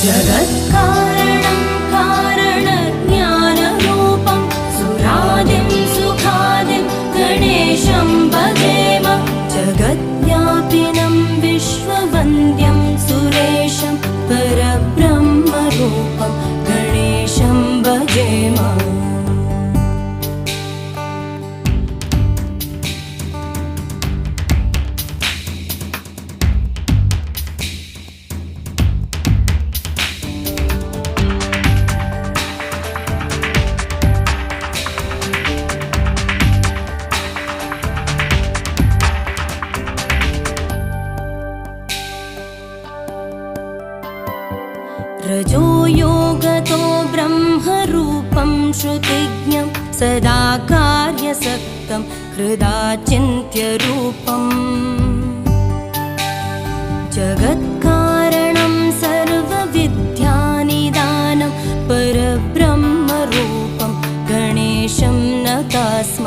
जगत्कारणं कारणज्ञानरूपं सुरादिं सुखादिं गणेशं भजेम जगद्व्यापिनं विश्ववन्द्यं सुरेशं परब्रह्मरूपं गणेशं भजेम रजो योगतो ब्रह्मरूपं श्रुतिज्ञं सदा कार्यसक्तं हृदाचिन्त्यरूपम् जगत्कारणं सर्वविद्यानिदानं परब्रह्मरूपं गणेशं नतास्म